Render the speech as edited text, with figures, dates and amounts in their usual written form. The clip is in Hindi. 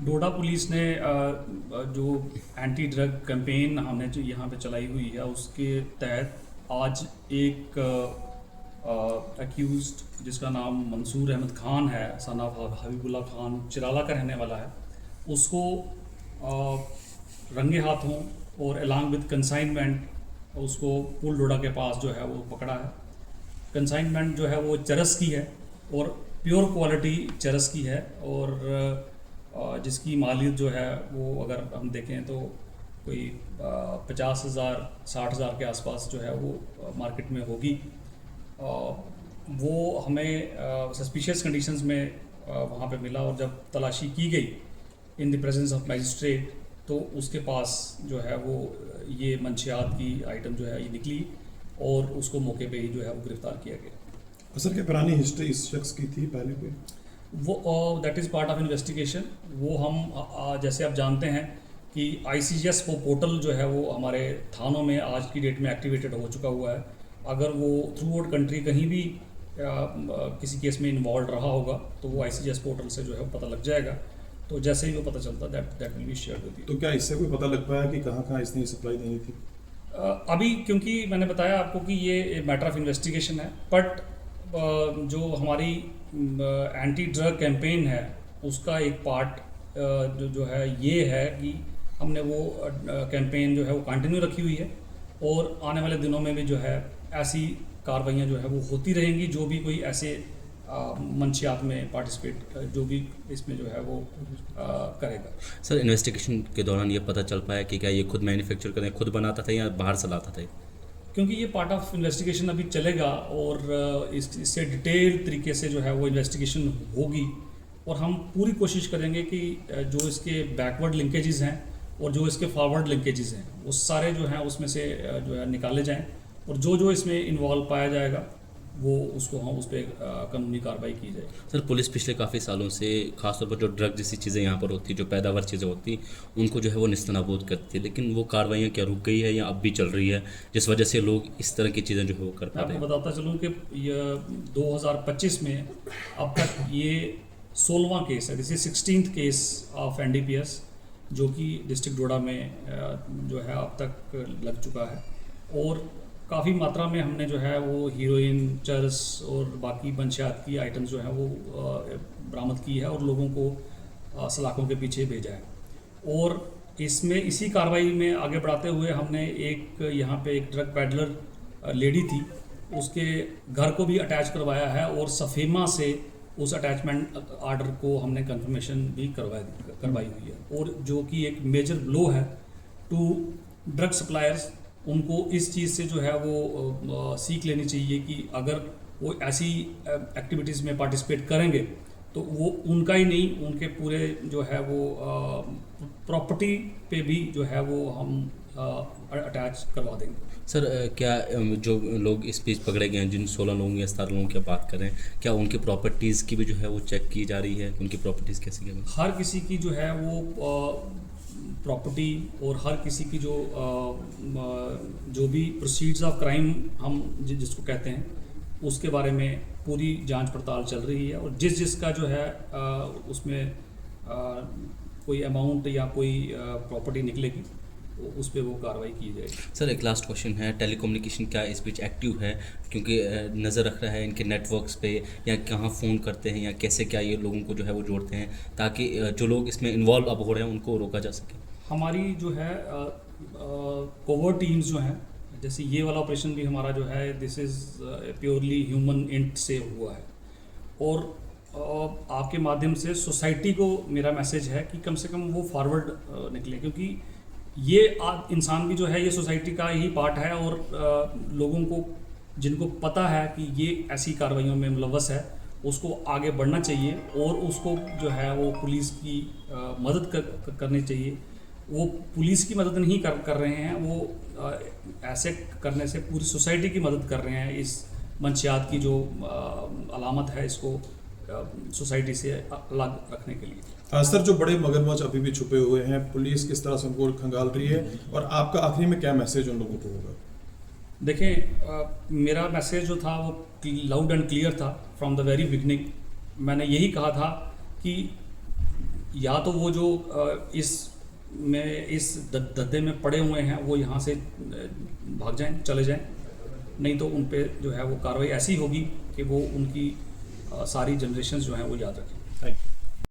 डोडा पुलिस ने जो एंटी ड्रग कैंपेन हमने जो यहाँ पे चलाई हुई है उसके तहत आज एक अक्यूज्ड जिसका नाम मंसूर अहमद खान है, सन ऑफ हबीबुल्ला खान, चिराला का रहने वाला है, उसको रंगे हाथों और अलॉन्ग विद कंसाइनमेंट उसको पुल डोडा के पास जो है वो पकड़ा है। कंसाइनमेंट जो है वो चरस की है और प्योर क्वालिटी चरस की है और जिसकी मालियत जो है वो अगर हम देखें तो कोई 50,000 60,000 के आसपास जो है वो मार्केट में होगी। वो हमें सस्पिशियस कंडीशंस में वहाँ पे मिला और जब तलाशी की गई in the presence of magistrate तो उसके पास जो है वो ये मंशियात की आइटम जो है ये निकली और उसको मौके पे ही जो है वो गिरफ्तार किया गया। सर क्या पुरानी हिस्ट्री इस शख्स की थी पहले कोई? वो that is part of investigation. वो हम जैसे आप जानते हैं कि ICGS वो पोर्टल जो है वो हमारे थानों में आज की डेट में एक्टिवेटेड हो चुका हुआ है। अगर वो थ्रू आउट कंट्री कहीं भी किसी केस में इन्वॉल्व रहा होगा तो वो ICGS पोर्टल से जो है वो पता लग जाएगा। तो जैसे ही वो पता चलता that will be shared with you. तो क्या इससे कोई पता लग पाया कि कहाँ इसने सप्लाई देनी थी? अभी क्योंकि मैंने बताया आपको कि ये मैटर ऑफ इन्वेस्टिगेशन है, बट जो हमारी एंटी ड्रग कैंपेन है उसका एक पार्ट जो है ये है कि हमने वो कैंपेन जो है वो कंटिन्यू रखी हुई है और आने वाले दिनों में भी जो है ऐसी कार्रवाइयाँ जो है वो होती रहेंगी। जो भी कोई ऐसे मंशियात में पार्टिसिपेट जो भी इसमें जो है वो करेगा। सर इन्वेस्टिगेशन के दौरान ये पता चल पाया कि क्या ये खुद मैन्युफैक्चर करते खुद बनाता था या बाहर से लाता था? क्योंकि ये पार्ट ऑफ इन्वेस्टिगेशन अभी चलेगा और इससे डिटेल तरीके से जो है वो इन्वेस्टिगेशन होगी और हम पूरी कोशिश करेंगे कि जो इसके बैकवर्ड लिंकेजेस हैं और जो इसके फॉरवर्ड लिंकेजेस हैं वो सारे जो हैं उसमें से जो है निकाले जाएं और जो इसमें इन्वॉल्व पाया जाएगा वो उसको हम उस पर कानूनी कार्रवाई की जाए। सर पुलिस पिछले काफ़ी सालों से खासतौर पर जो ड्रग जैसी चीज़ें यहाँ पर होती जो पैदावार चीज़ें होती उनको जो है वो निस्तनाबूद करती है, लेकिन वो कार्रवाइयाँ क्या रुक गई है या अब भी चल रही है जिस वजह से लोग इस तरह की चीज़ें जो है वो कर पा रहे हैं? मैं आपको बताता चलूँ कि ये 2025 में अब तक ये 16वां केस है, this is 16th case of NDPS जो कि डिस्ट्रिक्ट डोडा में जो है अब तक लग चुका है और काफ़ी मात्रा में हमने जो है वो हीरोइन, चरस और बाकी मंशियात की आइटम्स जो है वो बरामद की है और लोगों को सलाखों के पीछे भेजा है। और इसमें इसी कार्रवाई में आगे बढ़ाते हुए हमने एक यहाँ पे एक ड्रग पैडलर लेडी थी उसके घर को भी अटैच करवाया है और सफेमा से उस अटैचमेंट आर्डर को हमने कंफर्मेशन भी करवाई हुई है और जो कि एक मेजर ब्लो है टू ड्रग सप्लायर्स। उनको इस चीज़ से जो है वो सीख लेनी चाहिए कि अगर वो ऐसी एक्टिविटीज़ में पार्टिसिपेट करेंगे तो वो उनका ही नहीं उनके पूरे जो है वो प्रॉपर्टी पे भी जो है वो हम अटैच करवा देंगे। सर क्या जो लोग इस बीच पकड़े गए हैं जिन 16 लोगों या 17 लोगों की बात कर रहे हैं क्या उनकी प्रॉपर्टीज़ की भी जो है वो चेक की जा रही है? उनकी प्रॉपर्टीज़ कैसी है? हर किसी की जो है वो प्रॉपर्टी और हर किसी की जो भी प्रोसीड्स ऑफ क्राइम हम जिसको कहते हैं उसके बारे में पूरी जांच पड़ताल चल रही है और जिसका जो है उसमें कोई अमाउंट या कोई प्रॉपर्टी निकलेगी तो उस पर वो कार्रवाई की जाएगी। सर एक लास्ट क्वेश्चन है, टेलीकम्युनिकेशन क्या इस बीच एक्टिव है? क्योंकि नज़र रख रहा है इनके नेटवर्क्स पे या कहाँ फ़ोन करते हैं या कैसे क्या ये लोगों को जो है वो जोड़ते हैं ताकि जो लोग इसमें इन्वॉल्व अब हो रहे हैं उनको रोका जा सके? हमारी जो है कोवर्ट टीम्स जो हैं जैसे ये वाला ऑपरेशन भी हमारा जो है this is purely human int से हुआ है और आपके माध्यम से सोसाइटी को मेरा मैसेज है कि कम से कम वो फॉरवर्ड निकले क्योंकि ये इंसान भी जो है ये सोसाइटी का ही पार्ट है और लोगों को जिनको पता है कि ये ऐसी कार्रवाइयों में मुलव्वस है उसको आगे बढ़ना चाहिए और उसको जो है वो पुलिस की मदद करनी चाहिए। वो पुलिस की मदद नहीं कर रहे हैं, वो ऐसे करने से पूरी सोसाइटी की मदद कर रहे हैं। इस मंशियात की जो अलामत है इसको सोसाइटी से अलग रखने के लिए। सर जो बड़े मगरमच्छ अभी भी छुपे हुए हैं पुलिस किस तरह से उनको खंगाल रही है और आपका आखिरी में क्या मैसेज उन लोगों को होगा? देखें मेरा मैसेज जो था वो लाउड एंड क्लियर था फ्रॉम द वेरी बिगनिंग। मैंने यही कहा था कि या तो वो जो इस दद्दे में पड़े हुए हैं वो यहाँ से भाग जाएं, चले जाएं, नहीं तो उन पे जो है वो कार्रवाई ऐसी होगी कि वो उनकी सारी जनरेशन्स जो हैं वो याद रखें। Thank you.